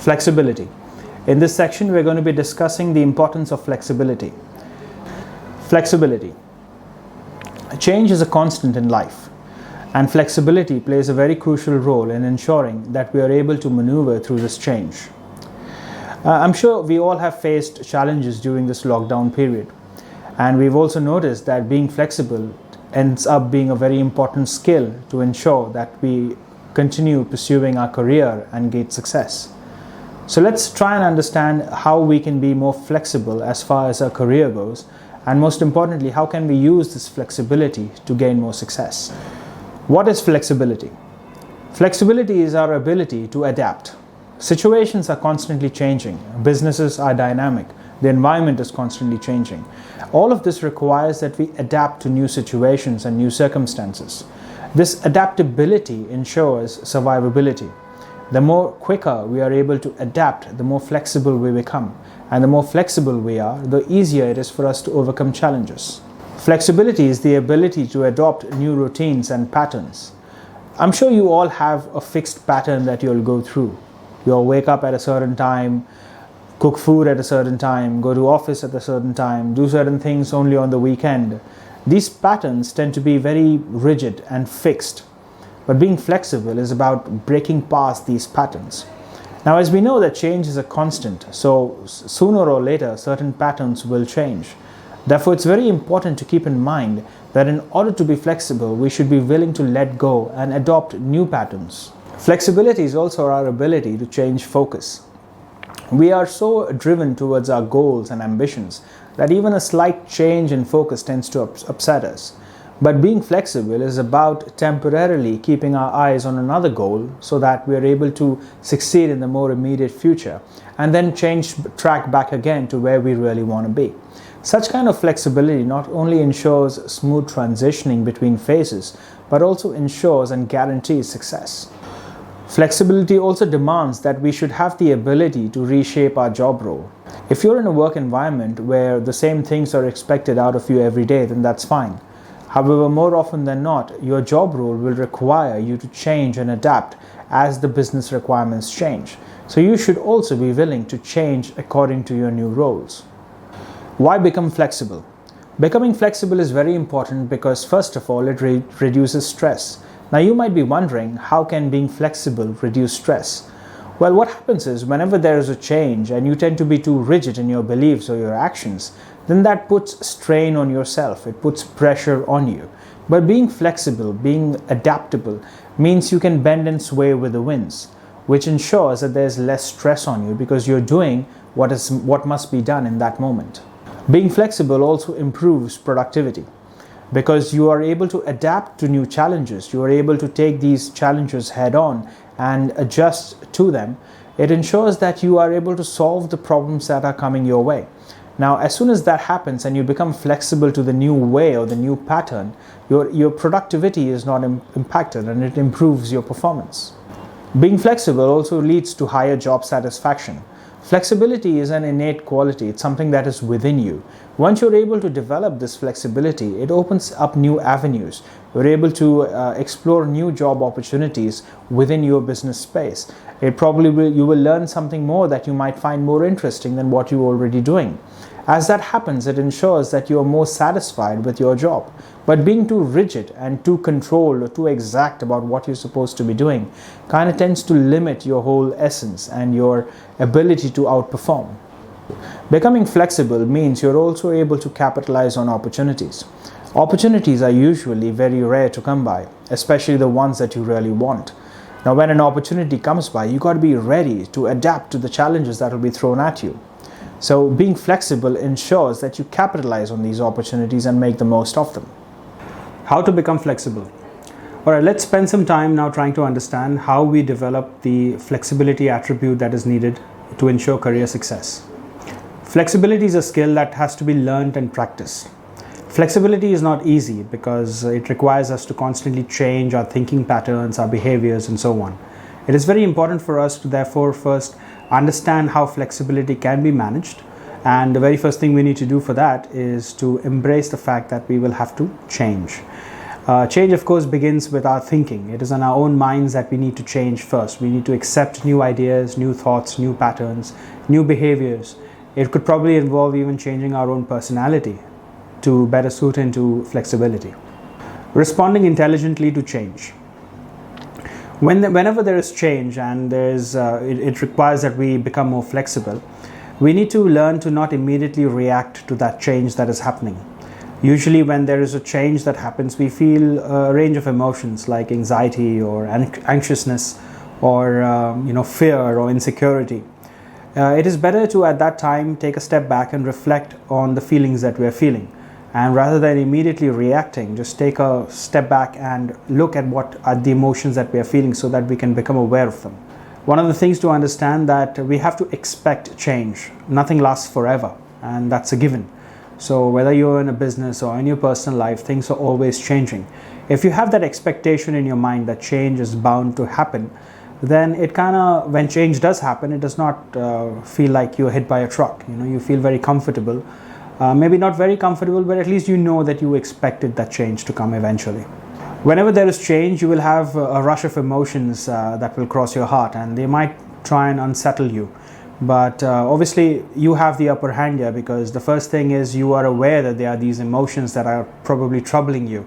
Flexibility. In this section, we're going to be discussing the importance of flexibility. Flexibility. Change is a constant in life, and flexibility plays a very crucial role in ensuring that we are able to maneuver through this change. I'm sure we all have faced challenges during this lockdown period, and we've also noticed that being flexible ends up being a very important skill to ensure that we continue pursuing our career and get success. So let's try and understand how we can be more flexible as far as our career goes, and most importantly, how can we use this flexibility to gain more success. What is flexibility? Flexibility is our ability to adapt. Situations are constantly changing, businesses are dynamic, the environment is constantly changing. All of this requires that we adapt to new situations and new circumstances. This adaptability ensures survivability. The more quicker we are able to adapt, the more flexible we become. And the more flexible we are, the easier it is for us to overcome challenges. Flexibility is the ability to adopt new routines and patterns. I'm sure you all have a fixed pattern that you'll go through. You'll wake up at a certain time, cook food at a certain time, go to office at a certain time, do certain things only on the weekend. These patterns tend to be very rigid and fixed. But being flexible is about breaking past these patterns. Now, as we know that change is a constant, so sooner or later certain patterns will change. Therefore, it's very important to keep in mind that in order to be flexible, we should be willing to let go and adopt new patterns. Flexibility is also our ability to change focus. We are so driven towards our goals and ambitions that even a slight change in focus tends to upset us. But being flexible is about temporarily keeping our eyes on another goal so that we are able to succeed in the more immediate future and then change track back again to where we really want to be. Such kind of flexibility not only ensures smooth transitioning between phases, but also ensures and guarantees success. Flexibility also demands that we should have the ability to reshape our job role. If you're in a work environment where the same things are expected out of you every day, then that's fine. However, more often than not, your job role will require you to change and adapt as the business requirements change. So you should also be willing to change according to your new roles. Why become flexible? Becoming flexible is very important because first of all, it reduces stress. Now you might be wondering, how can being flexible reduce stress? Well, what happens is whenever there is a change and you tend to be too rigid in your beliefs or your actions, then that puts strain on yourself, it puts pressure on you. But being flexible, being adaptable, means you can bend and sway with the winds, which ensures that there's less stress on you because you're doing what must be done in that moment. Being flexible also improves productivity because you are able to adapt to new challenges, you are able to take these challenges head on and adjust to them. It ensures that you are able to solve the problems that are coming your way. Now, as soon as that happens and you become flexible to the new way or the new pattern, your productivity is not impacted and it improves your performance. Being flexible also leads to higher job satisfaction. Flexibility is an innate quality, it's something that is within you. Once you're able to develop this flexibility, it opens up new avenues. You're able to explore new job opportunities within your business space. You will learn something more that you might find more interesting than what you're already doing. As that happens, it ensures that you are more satisfied with your job. But being too rigid and too controlled or too exact about what you're supposed to be doing kind of tends to limit your whole essence and your ability to outperform. Becoming flexible means you're also able to capitalize on opportunities. Opportunities are usually very rare to come by, especially the ones that you really want. Now, when an opportunity comes by, you got to be ready to adapt to the challenges that will be thrown at you. So being flexible ensures that you capitalize on these opportunities and make the most of them. How to become flexible? Alright, let's spend some time now trying to understand how we develop the flexibility attribute that is needed to ensure career success. Flexibility is a skill that has to be learned and practiced. Flexibility is not easy because it requires us to constantly change our thinking patterns, our behaviors, and so on. It is very important for us to therefore first understand how flexibility can be managed, and the very first thing we need to do for that is to embrace the fact that we will have to change. Change, of course, begins with our thinking. It is in our own minds that we need to change first. We need to accept new ideas, new thoughts, new patterns, new behaviors. It could probably involve even changing our own personality to better suit into flexibility. Responding intelligently to change. Whenever there is change and it requires that we become more flexible, we need to learn to not immediately react to that change that is happening. Usually when there is a change that happens, we feel a range of emotions like anxiety or anxiousness or fear or insecurity. It is better to at that time take a step back and reflect on the feelings that we are feeling. And rather than immediately reacting, just take a step back and look at what are the emotions that we are feeling so that we can become aware of them. One of the things to understand that we have to expect change. Nothing lasts forever, and that's a given. So whether you're in a business or in your personal life, things are always changing. If you have that expectation in your mind that change is bound to happen, then when change does happen, it does not feel like you're hit by a truck. You feel very comfortable. Maybe not very comfortable, but at least you know that you expected that change to come eventually. Whenever there is change, you will have a rush of emotions that will cross your heart, and they might try and unsettle you. But obviously you have the upper hand here, because the first thing is you are aware that there are these emotions that are probably troubling you.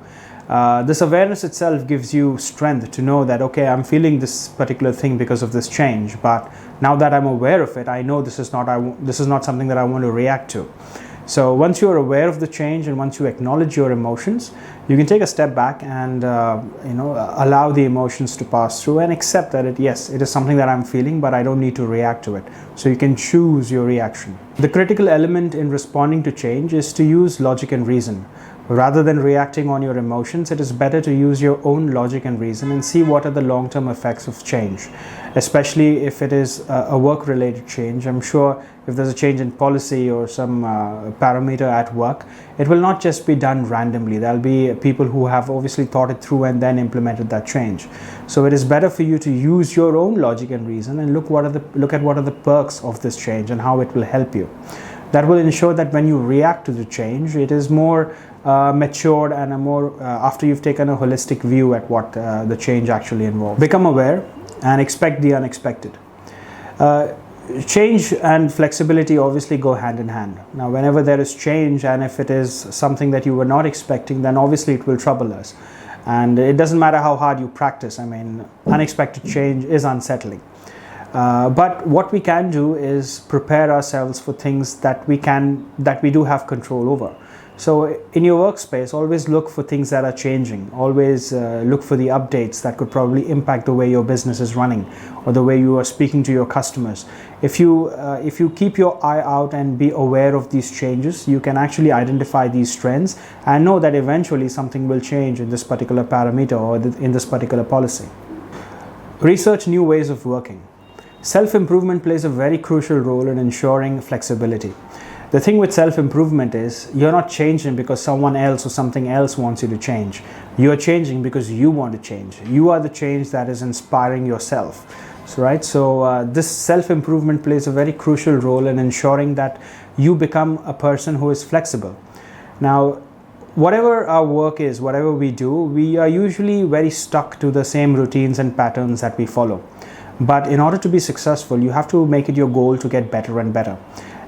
This awareness itself gives you strength to know that, okay, I'm feeling this particular thing because of this change, but now that I'm aware of it, I know this is not something that I want to react to. So once you're aware of the change and once you acknowledge your emotions, you can take a step back and allow the emotions to pass through and accept that it is something that I'm feeling, but I don't need to react to it. So you can choose your reaction. The critical element in responding to change is to use logic and reason. Rather than reacting on your emotions, it is better to use your own logic and reason and see what are the long-term effects of change, especially if it is a work-related change. I'm sure if there's a change in policy or some parameter at work, it will not just be done randomly. There'll be people who have obviously thought it through and then implemented that change. So it is better for you to use your own logic and reason and look at what are the perks of this change and how it will help you. That will ensure that when you react to the change, it is more matured and after you've taken a holistic view at what the change actually involves. Become aware and expect the unexpected. Change and flexibility obviously go hand in hand. Now, whenever there is change, and if it is something that you were not expecting, then obviously it will trouble us. And it doesn't matter how hard you practice. I mean, unexpected change is unsettling. But what we can do is prepare ourselves for things that we do have control over. So in your workspace, always look for things that are changing. Always look for the updates that could probably impact the way your business is running or the way you are speaking to your customers. If you keep your eye out and be aware of these changes, you can actually identify these trends and know that eventually something will change in this particular parameter or in this particular policy. Research new ways of working. Self-improvement plays a very crucial role in ensuring flexibility. The thing with self-improvement is you're not changing because someone else or something else wants you to change. You're changing because you want to change. You are the change that is inspiring yourself. So this self-improvement plays a very crucial role in ensuring that you become a person who is flexible. Now, whatever our work is, whatever we do, we are usually very stuck to the same routines and patterns that we follow. But in order to be successful, you have to make it your goal to get better and better.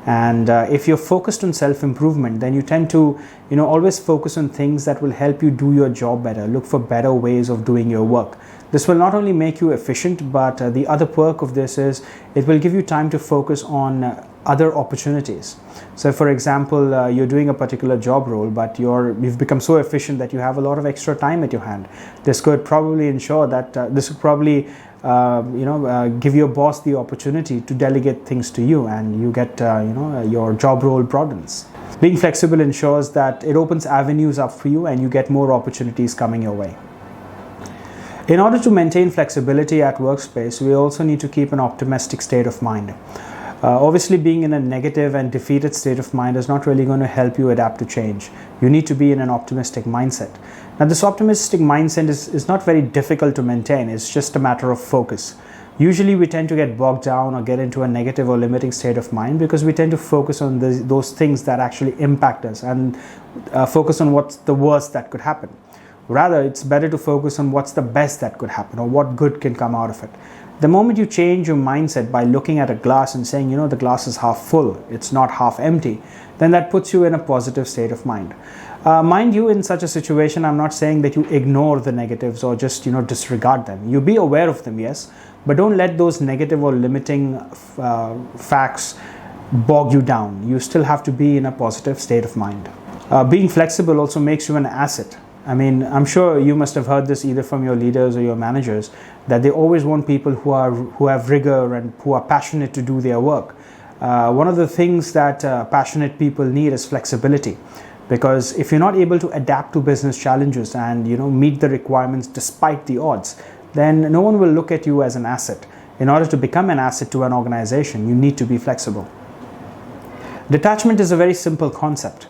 And if you're focused on self-improvement, then you tend to always focus on things that will help you do your job better. Look for better ways of doing your work. This will not only make you efficient, but the other perk of this is it will give you time to focus on other opportunities. So for example, you're doing a particular job role, but you've become so efficient that you have a lot of extra time at your hand. This could probably ensure that give your boss the opportunity to delegate things to you, and you get your job role broadens. Being flexible ensures that it opens avenues up for you and you get more opportunities coming your way. In order to maintain flexibility at workspace, we also need to keep an optimistic state of mind. Obviously, being in a negative and defeated state of mind is not really going to help you adapt to change. You need to be in an optimistic mindset. Now, this optimistic mindset is not very difficult to maintain. It's just a matter of focus. Usually, we tend to get bogged down or get into a negative or limiting state of mind because we tend to focus on those things that actually impact us and focus on what's the worst that could happen. Rather, it's better to focus on what's the best that could happen or what good can come out of it. The moment you change your mindset by looking at a glass and saying, the glass is half full, it's not half empty, then that puts you in a positive state of mind. Mind you, in such a situation, I'm not saying that you ignore the negatives or just, disregard them. You be aware of them, yes, but don't let those negative or limiting facts bog you down. You still have to be in a positive state of mind. Being flexible also makes you an asset. I mean, I'm sure you must have heard this either from your leaders or your managers, that they always want people who have rigor and who are passionate to do their work. One of the things that passionate people need is flexibility, because if you're not able to adapt to business challenges and meet the requirements despite the odds, then no one will look at you as an asset. In order to become an asset to an organization, you need to be flexible. Detachment is a very simple concept.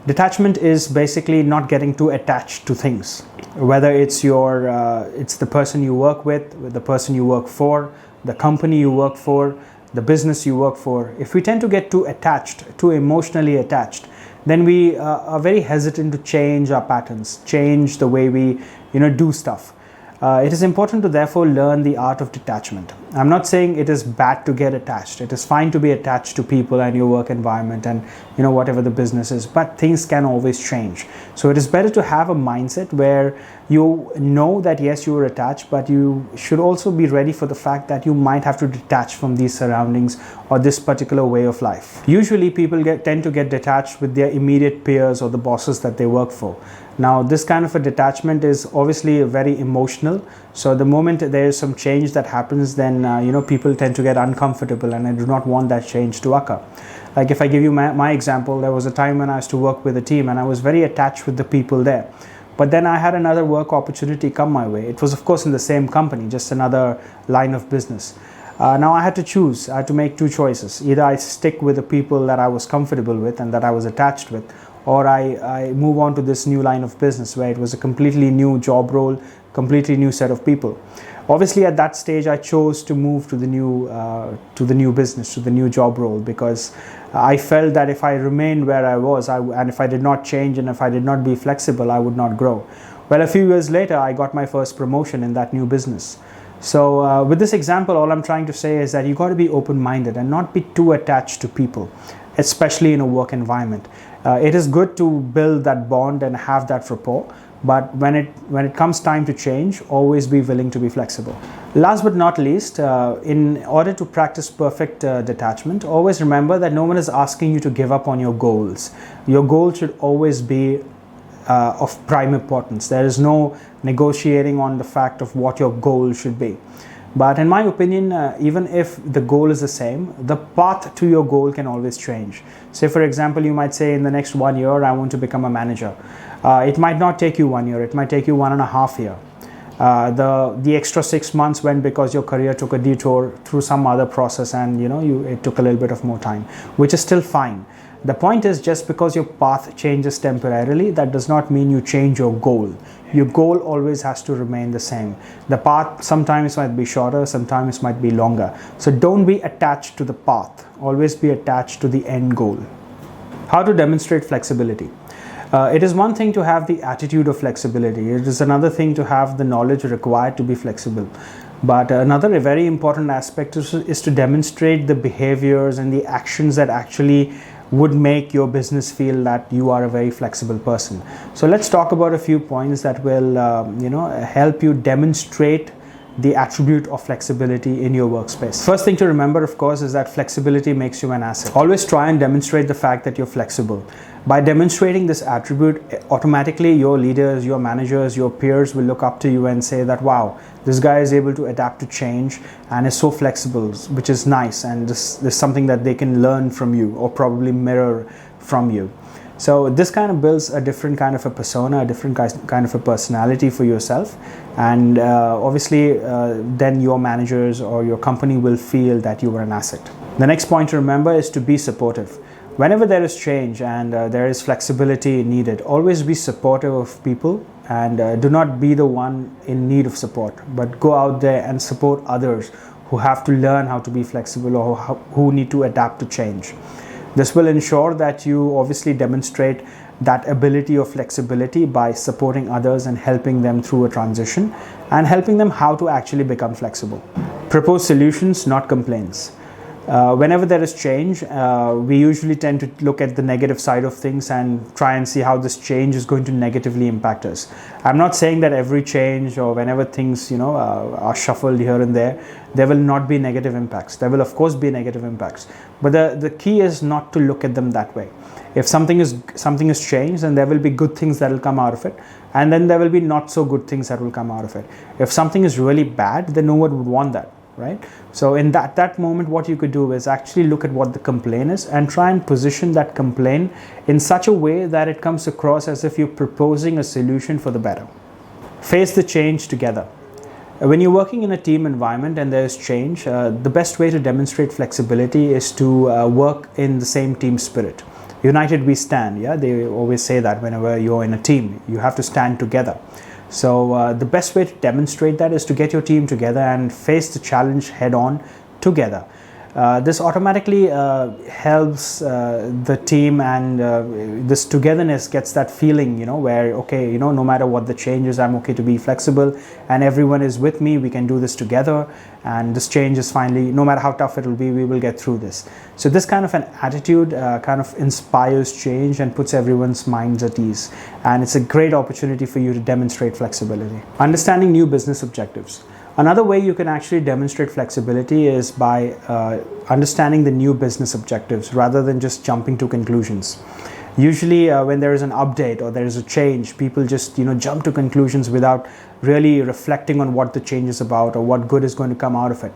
Detachment is basically not getting too attached to things, whether it's it's the person you work with the person you work for, the company you work for, the business you work for. If we tend to get too attached, too emotionally attached, then we are very hesitant to change our patterns, change the way we do stuff. It is important to therefore learn the art of detachment. I'm not saying it is bad to get attached. It is fine to be attached to people and your work environment and whatever the business is, but things can always change. So it is better to have a mindset where you know that yes, you are attached, but you should also be ready for the fact that you might have to detach from these surroundings or this particular way of life. Usually people tend to get detached with their immediate peers or the bosses that they work for. Now, this kind of a detachment is obviously very emotional. So the moment there is some change that happens, then people tend to get uncomfortable, and I do not want that change to occur. Like if I give you my example, there was a time when I used to work with a team and I was very attached with the people there. But then I had another work opportunity come my way. It was of course in the same company, just another line of business. Now I had to choose. I had to make two choices. Either I stick with the people that I was comfortable with and that I was attached with, or I move on to this new line of business where it was a completely new job role, completely new set of people. Obviously at that stage I chose to move to the new business, to the new job role, because I felt that if I remained where I was and if I did not change and if I did not be flexible, I would not grow. Well, a few years later I got my first promotion in that new business. So with this example, all I'm trying to say is that you got to be open-minded and not be too attached to people, especially in a work environment. It is good to build that bond and have that rapport, but when it comes time to change, always be willing to be flexible. Last but not least, in order to practice perfect detachment, always remember that no one is asking you to give up on your goals. Your goal should always be of prime importance. There is no negotiating on the fact of what your goal should be. But in my opinion, even if the goal is the same, the path to your goal can always change. Say for example, you might say in the next 1 year, I want to become a manager. It might not take you 1 year, it might take you 1.5 years. The extra 6 months went because your career took a detour through some other process and it took a little bit of more time, which is still fine. The point is, just because your path changes temporarily, that does not mean you change your goal. Your goal always has to remain the same. The path sometimes might be shorter, sometimes might be longer. So don't be attached to the path. Always be attached to the end goal. How to demonstrate flexibility? It is one thing to have the attitude of flexibility. It is another thing to have the knowledge required to be flexible. But another very important aspect is to demonstrate the behaviors and the actions that actually would make your business feel that you are a very flexible person. So let's talk about a few points that will help you demonstrate the attribute of flexibility in your workspace. First thing to remember, of course, is that flexibility makes you an asset. Always try and demonstrate the fact that you're flexible. By demonstrating this attribute, automatically your leaders, your managers, your peers will look up to you and say that, wow, this guy is able to adapt to change and is so flexible, which is nice, and this is something that they can learn from you or probably mirror from you. So this kind of builds a different kind of a persona, a different kind of a personality for yourself, and obviously then your managers or your company will feel that you are an asset. The next point to remember is to be supportive. Whenever there is change and there is flexibility needed, always be supportive of people, and do not be the one in need of support, but go out there and support others who have to learn how to be flexible or who need to adapt to change. This will ensure that you obviously demonstrate that ability of flexibility by supporting others and helping them through a transition and helping them how to actually become flexible. Propose solutions, not complaints. Whenever there is change, we usually tend to look at the negative side of things and try and see how this change is going to negatively impact us. I'm not saying that every change or whenever things are shuffled here and there will not be negative impacts. There will of course be negative impacts, but the key is not to look at them that way. If something is changed, then there will be good things that will come out of it, and then there will be not so good things that will come out of it. If something is really bad, then no one would want that. Right? So in that moment, what you could do is actually look at what the complaint is and try and position that complaint in such a way that it comes across as if you're proposing a solution for the better. Face the change together. When you're working in a team environment and there's change, the best way to demonstrate flexibility is to work in the same team spirit. United we stand. Yeah, they always say that whenever you're in a team, you have to stand together. So the best way to demonstrate that is to get your team together and face the challenge head on together. This automatically helps the team, and this togetherness gets that feeling, where, okay, no matter what the change is, I'm okay to be flexible and everyone is with me. We can do this together, and this change is finally, no matter how tough it will be, we will get through this. So this kind of an attitude kind of inspires change and puts everyone's minds at ease. And it's a great opportunity for you to demonstrate flexibility. Understanding new business objectives. Another way you can actually demonstrate flexibility is by understanding the new business objectives rather than just jumping to conclusions. Usually when there is an update or there is a change, people just jump to conclusions without really reflecting on what the change is about or what good is going to come out of it.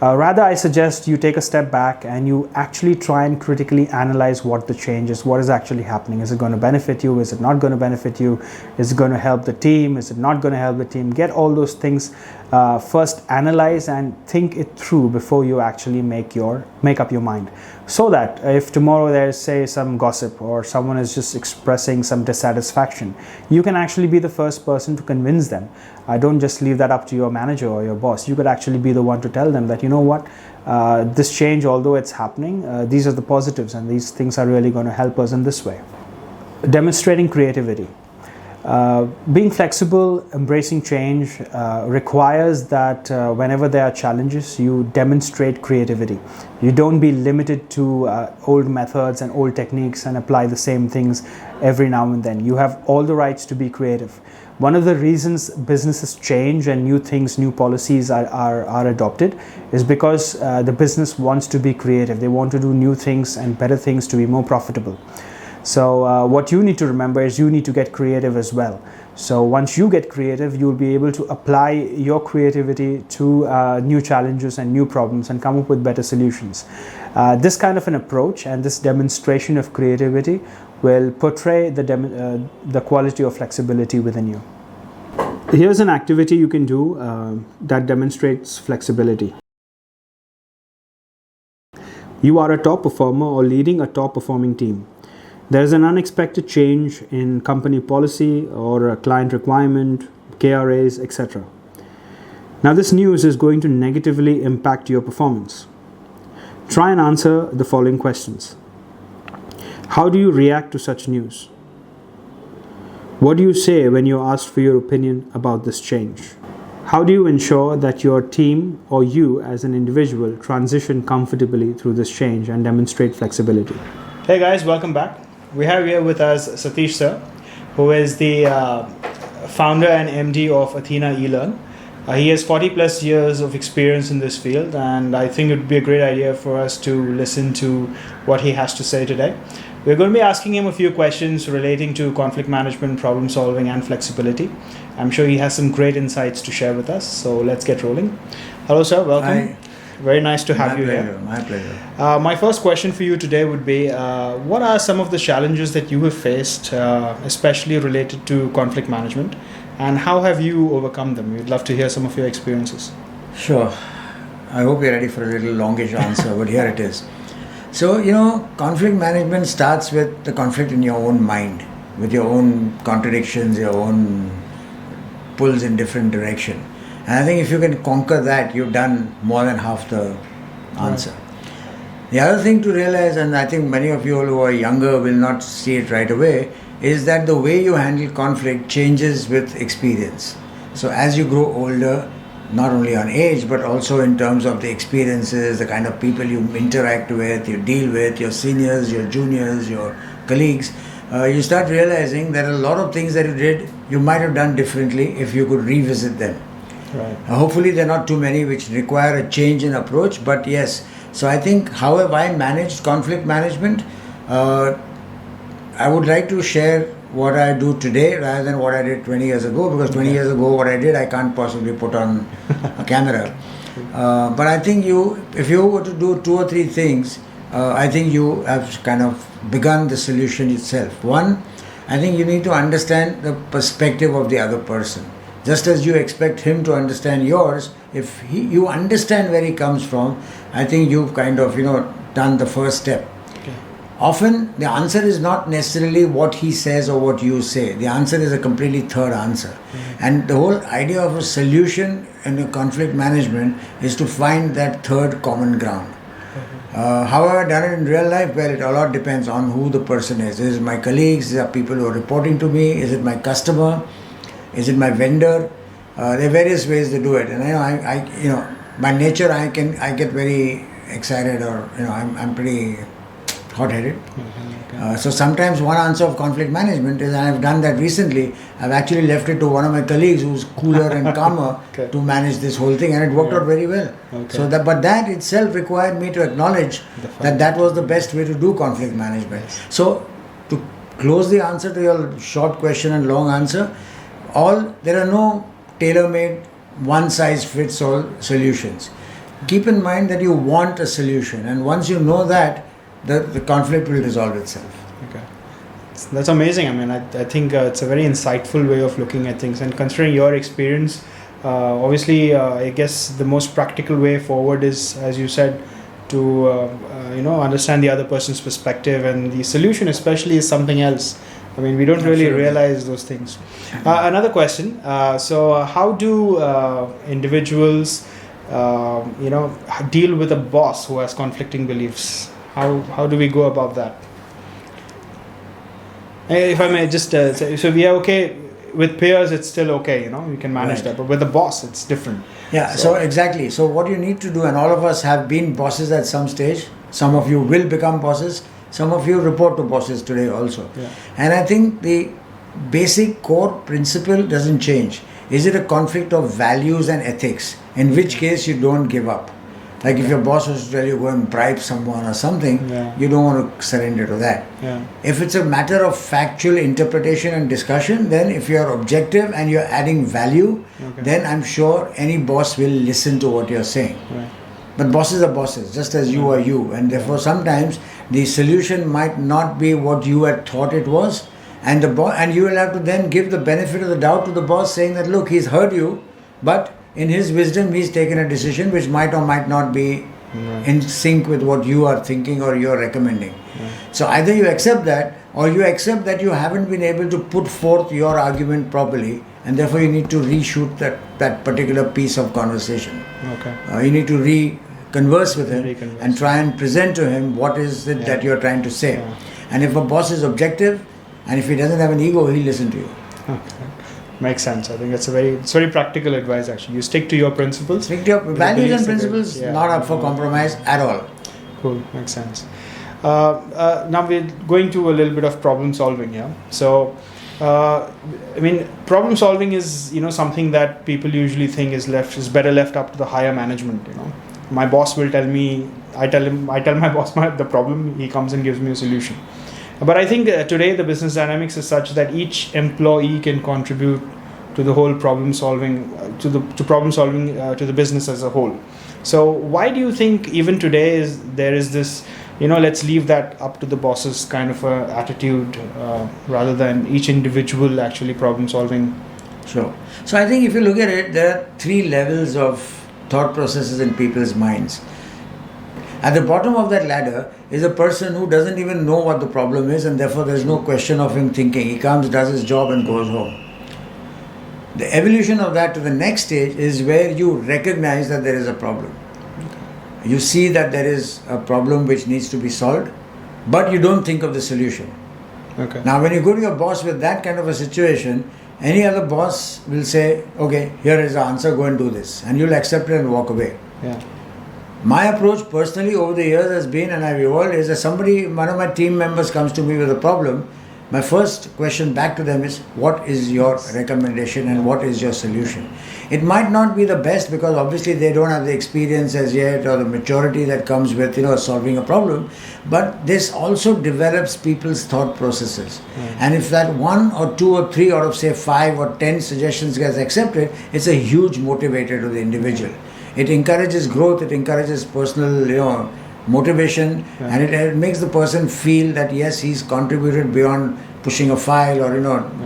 Rather, I suggest you take a step back and you actually try and critically analyze what the change is, what is actually happening. Is it going to benefit you? Is it not going to benefit you? Is it going to help the team? Is it not going to help the team? Get all those things first, analyze and think it through before you actually make up your mind. So that if tomorrow there's, say, some gossip or someone is just expressing some dissatisfaction, you can actually be the first person to convince them. Don't just leave that up to your manager or your boss. You could actually be the one to tell them that, this change, although it's happening, these are the positives and these things are really going to help us in this way. Demonstrating creativity. Being flexible, embracing change requires that whenever there are challenges, you demonstrate creativity. You don't be limited to old methods and old techniques and apply the same things every now and then. You have all the rights to be creative. One of the reasons businesses change and new things, new policies are adopted is because the business wants to be creative. They want to do new things and better things to be more profitable. So what you need to remember is you need to get creative as well. So once you get creative, you'll be able to apply your creativity to new challenges and new problems and come up with better solutions. This kind of an approach and this demonstration of creativity will portray the quality of flexibility within you. Here's an activity you can do that demonstrates flexibility. You are a top performer or leading a top performing team. There is an unexpected change in company policy or a client requirement, KRAs, etc. Now this news is going to negatively impact your performance. Try and answer the following questions. How do you react to such news? What do you say when you're asked for your opinion about this change? How do you ensure that your team or you as an individual transition comfortably through this change and demonstrate flexibility? Hey guys, welcome back. We have here with us Satish sir, who is the founder and MD of Athena eLearn. He has 40 plus years of experience in this field, and I think it would be a great idea for us to listen to what he has to say today. We're going to be asking him a few questions relating to conflict management, problem solving and flexibility. I'm sure he has some great insights to share with us, so let's get rolling. Hello sir, welcome. Hi. Very nice to have you here. My pleasure. My first question for you today would be, what are some of the challenges that you have faced, especially related to conflict management, and how have you overcome them? We'd love to hear some of your experiences. Sure. I hope you're ready for a little longish answer, but here it is. So, conflict management starts with the conflict in your own mind, with your own contradictions, your own pulls in different direction. And I think if you can conquer that, you've done more than half the answer. Right. The other thing to realize, and I think many of you who are younger will not see it right away, is that the way you handle conflict changes with experience. So as you grow older, not only on age, but also in terms of the experiences, the kind of people you interact with, you deal with, your seniors, your juniors, your colleagues, you start realizing that a lot of things that you did, you might have done differently if you could revisit them. Right. Hopefully there are not too many which require a change in approach, but yes. So I think how have I managed conflict management? I would like to share what I do today rather than what I did 20 years ago, because 20 years ago what I did I can't possibly put on a camera. But I think if you were to do 2 or 3 things, I think you have kind of begun the solution itself. One, I think you need to understand the perspective of the other person. Just as you expect him to understand yours, if you understand where he comes from, I think you've kind of done the first step. Often the answer is not necessarily what he says or what you say. The answer is a completely third answer. Mm-hmm. And the whole idea of a solution in a conflict management is to find that third common ground. Mm-hmm. How have I done it in real life? Well, it a lot depends on who the person is. Is it my colleagues? Is it people who are reporting to me? Is it my customer? Is it my vendor? There are various ways to do it. And I by nature I get very excited, or I'm pretty hot-headed. Mm-hmm. So sometimes one answer of conflict management is, and I've done that recently, I've actually left it to one of my colleagues who's cooler and calmer to manage this whole thing, and it worked out very well. Okay. So but that itself required me to acknowledge that was the best way to do conflict management. Yes. So to close the answer to your short question and long answer, there are no tailor-made one-size-fits-all solutions. Keep in mind that you want a solution, and once you know that, the conflict will resolve itself. Okay, that's amazing. I mean, I think it's a very insightful way of looking at things, and considering your experience, obviously, I guess the most practical way forward is, as you said, to understand the other person's perspective, and the solution especially is something else. I mean, we don't really realize those things. Another question. So how do individuals, deal with a boss who has conflicting beliefs? How do we go about that? If I may just say, so we are okay with peers, it's still okay, we can manage that. But with the boss, it's different. Yeah, so exactly. So what you need to do, and all of us have been bosses at some stage. Some of you will become bosses. Some of you report to bosses today also. Yeah. And I think the basic core principle doesn't change. Is it a conflict of values and ethics? In which case you don't give up. Like if your boss was to tell you go and bribe someone or something, you don't want to surrender to that. Yeah. If it's a matter of factual interpretation and discussion, then if you are objective and you're adding value, then I'm sure any boss will listen to what you're saying. Right. But bosses are bosses, just as you are you. And therefore sometimes the solution might not be what you had thought it was. And and you will have to then give the benefit of the doubt to the boss, saying that, look, he's heard you, but in his wisdom, he's taken a decision which might or might not be in sync with what you are thinking or you're recommending. So either you accept that, or you accept that you haven't been able to put forth your argument properly, and therefore you need to reshoot that particular piece of conversation. Okay. You need to converse with him and try and present to him what is it that you're trying to say. Yeah. And if a boss is objective, and if he doesn't have an ego, he'll listen to you. Okay. Makes sense. I think it's very practical advice actually. You stick to your principles. Stick to your values and principles, not up for compromise at all. Cool, makes sense. Now we're going to a little bit of problem solving, yeah. So, problem solving is something that people usually think is better left up to the higher management. My boss will tell me. I tell my boss the problem. He comes and gives me a solution. But I think today the business dynamics is such that each employee can contribute to the whole problem solving, to the business as a whole. So why do you think even today there is this, let's leave that up to the bosses kind of attitude rather than each individual actually problem solving? Sure. So I think if you look at it, there are 3 levels of thought processes in people's minds. At the bottom of that ladder is a person who doesn't even know what the problem is, and therefore there's no question of him thinking. He comes, does his job and goes home. The evolution of that to the next stage is where you recognize that there is a problem. Okay. You see that there is a problem which needs to be solved, but you don't think of the solution. Okay. Now, when you go to your boss with that kind of a situation, any other boss will say, okay, here is the answer, go and do this. And you'll accept it and walk away. Yeah. My approach personally over the years has been, and I've evolved, is that one of my team members comes to me with a problem, my first question back to them is, what is your recommendation and what is your solution? It might not be the best because obviously they don't have the experience as yet or the maturity that comes with solving a problem, but this also develops people's thought processes. And if that 1 or 2 or 3 out of say 5 or 10 suggestions gets accepted, it's a huge motivator to the individual. It encourages growth, it encourages personal motivation, and it makes the person feel that yes, he's contributed beyond pushing a file or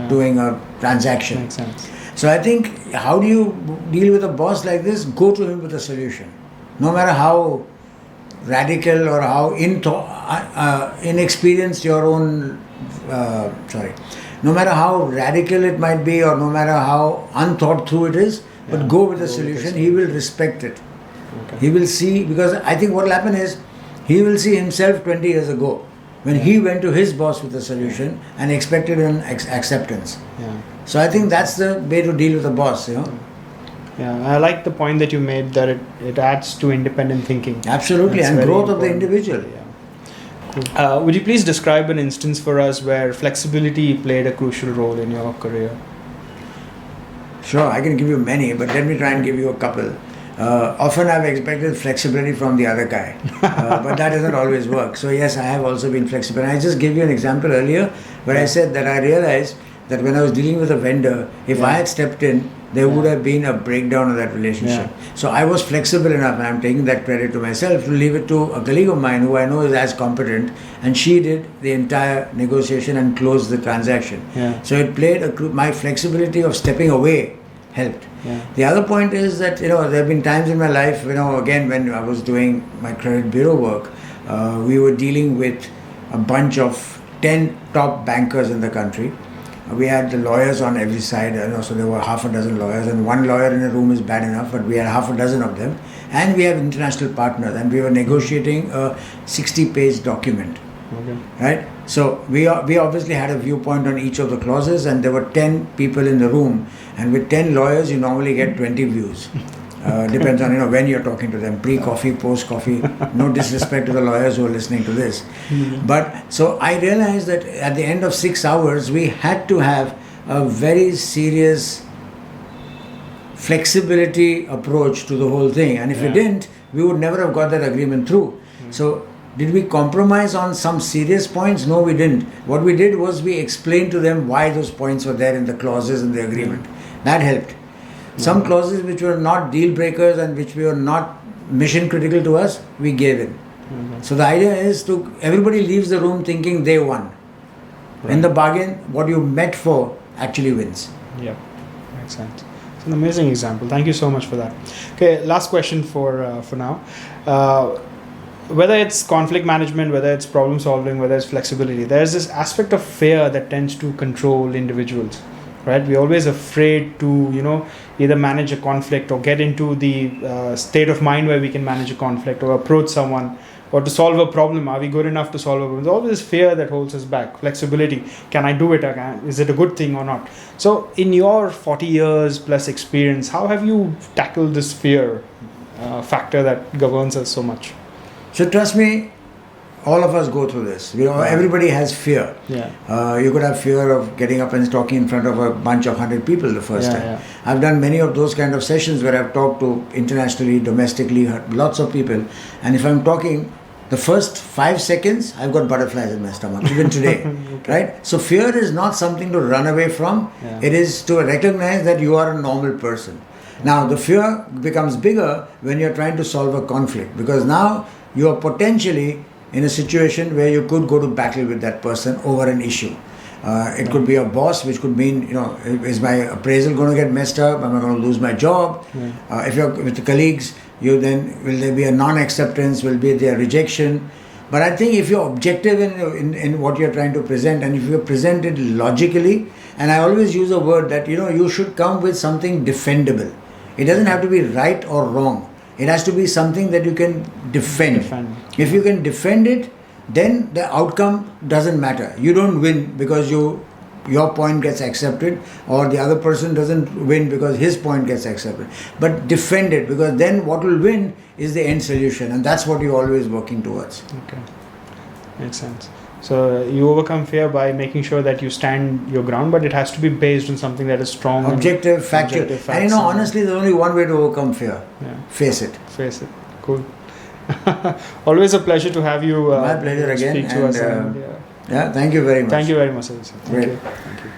doing a transaction. Makes sense. So I think, how do you deal with a boss like this? Go to him with a solution. No matter how radical or how inexperienced your own no matter how radical it might be or no matter how unthought through it is, but go with the solution. He will respect it. Okay. He will see, because I think what will happen is, he will see himself 20 years ago when he went to his boss with a solution and expected an acceptance. Yeah. So I think that's the way to deal with a boss, Yeah, I like the point that you made, that it adds to independent thinking. Absolutely, That's and very growth of the important. individual. Yeah. Cool. Would you please describe an instance for us where flexibility played a crucial role in your career? Sure, I can give you many, but let me try and give you a couple. Often I've expected flexibility from the other guy, but that doesn't always work. So yes, I have also been flexible. And I just gave you an example earlier where I said that I realized that when I was dealing with a vendor, if I had stepped in, there would have been a breakdown of that relationship. So I was flexible enough, and I'm taking that credit to myself, to leave it to a colleague of mine who I know is as competent, and she did the entire negotiation and closed the transaction. So it played my flexibility of stepping away helped. The other point is that there have been times in my life, again when I was doing my credit bureau work, we were dealing with a bunch of 10 top bankers in the country. We had the lawyers on every side, so there were half a dozen lawyers, and one lawyer in a room is bad enough, but we had half a dozen of them, and we have international partners, and we were negotiating a 60-page document. Right? So we obviously had a viewpoint on each of the clauses, and there were 10 people in the room, and with 10 lawyers you normally get 20 views. Depends on when you're talking to them, pre-coffee, post-coffee. No disrespect to the lawyers who are listening to this. But so I realized that at the end of 6 hours we had to have a very serious flexibility approach to the whole thing, and if we didn't, we would never have got that agreement through. So did we compromise on some serious points? No, we didn't. What we did was we explained to them why those points were there in the clauses in the agreement. That helped. Some clauses which were not deal breakers and which were not mission critical to us, we gave in. So the idea is everybody leaves the room thinking they won. In the bargain, what you met for actually wins. Yeah, makes sense. It's an amazing example. Thank you so much for that. Okay, last question for now. Whether it's conflict management, whether it's problem solving, whether it's flexibility, there's this aspect of fear that tends to control individuals, right? We're always afraid to, either manage a conflict or get into the state of mind where we can manage a conflict or approach someone or to solve a problem. Are we good enough to solve a problem? There's always this fear that holds us back. Flexibility. Can I do it? Is it a good thing or not? So in your 40 years plus experience, how have you tackled this fear factor that governs us so much? So trust me, all of us go through this. Everybody has fear. You could have fear of getting up and talking in front of a bunch of 100 people the first time. I've done many of those kind of sessions where I've talked to internationally, domestically, lots of people. And if I'm talking, the first 5 seconds, I've got butterflies in my stomach, even today. Right? So fear is not something to run away from. It is to recognize that you are a normal person. Now, the fear becomes bigger when you're trying to solve a conflict, because now you are potentially in a situation where you could go to battle with that person over an issue. It could be a boss, which could mean, is my appraisal going to get messed up? Am I going to lose my job? If you're with the colleagues, will there be a non-acceptance? Will there a rejection? But I think if you're objective in what you're trying to present, and if you present it logically, and I always use a word that, you should come with something defendable. It doesn't have to be right or wrong. It has to be something that you can defend. If you can defend it, then the outcome doesn't matter. You don't win because your point gets accepted, or the other person doesn't win because his point gets accepted. But defend it, because then what will win is the end solution, and that's what you're always working towards. Okay, makes sense. So you overcome fear by making sure that you stand your ground, but it has to be based on something that is strong, Objective, factual. And honestly, there's only one way to overcome fear. Yeah. Face it. Face it. Cool. Always a pleasure to have you. My pleasure again. Speak to us. Yeah, thank you very much. Thank you very much, sir. Thank Great. you. Thank you.